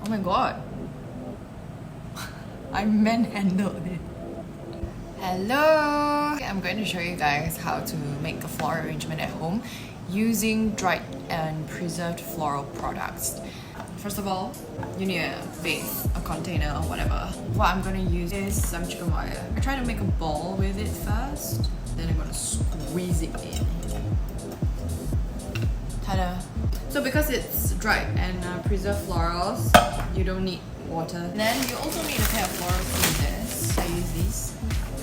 Oh my god. I manhandled it. Hello! I'm going to show you guys how to make a floral arrangement at home using dried and preserved floral products. First of all, you need a vase, a container or whatever. What I'm going to use is some chicken wire. I try to make a ball with it first, then I'm going to squeeze it in. Ta-da! So because it's dried and preserved florals, you don't need water. And then you also need a pair of floral scissors. I use these.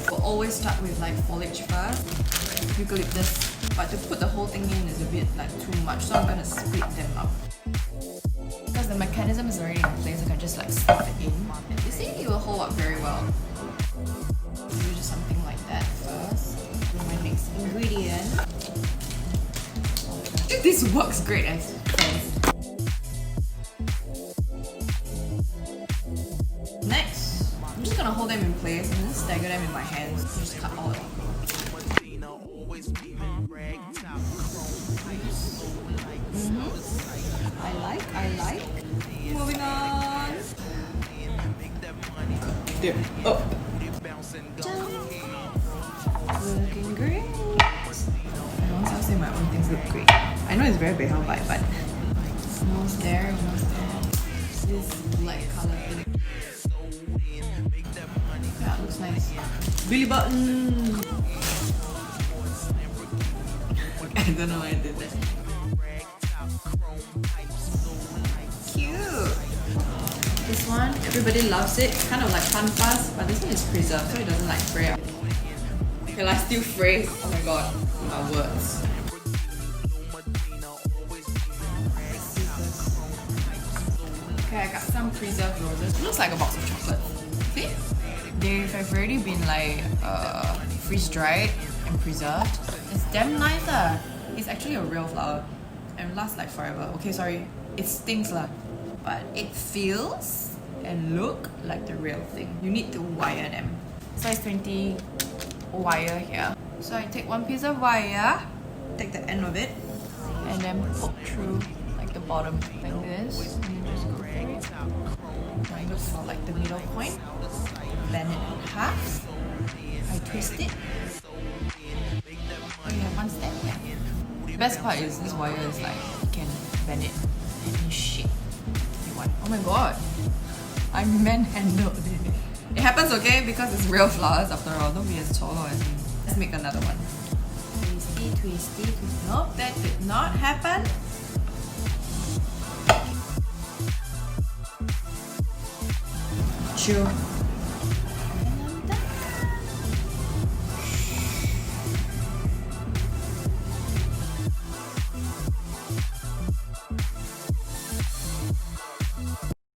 We'll always start with like foliage first, eucalyptus. But to put the whole thing in is a bit like too much, so I'm gonna split them up. Because the mechanism is already in place, I can just like stuff it in. And you see, it will hold up very well. Do just something like that first. Do my next ingredient. This works great as friends. Next, I'm just gonna hold them in place and then stagger them in my hands. Just cut all of them. I like. Moving on. There. Oh. Looking great. I always say my own things look great. I know it's very beheld by, but almost there, almost there. This light color thing. Yeah, it looks nice. Belly button. I don't know why I did that. Cute. This one, everybody loves it. It's kind of like fun fast, but this one is preserved, so it doesn't like fray up. Will I still phrase? Oh my god, my words. Okay, I got some preserved roses. It looks like a box of chocolates. See? They have already been like freeze-dried and preserved. It's damn nice. It's actually a real flower and lasts like forever. Okay, sorry, it stinks lah, but it feels and look like the real thing. You need to wire them. Size 20 wire here. So I take one piece of wire, take the end of it, and then poke through like the bottom like this. And you just go through. Try look for like the middle point. Bend it in half. I twist it. Oh, you have one step. Yeah. The best part is this wire is like you can bend it any shape you want. Oh my god, I manhandled it. It happens, okay, because it's real flowers after all. Don't be as tall as me. Let's make another one. Twisty, twisty, twisty. Nope, that did not happen. Chill.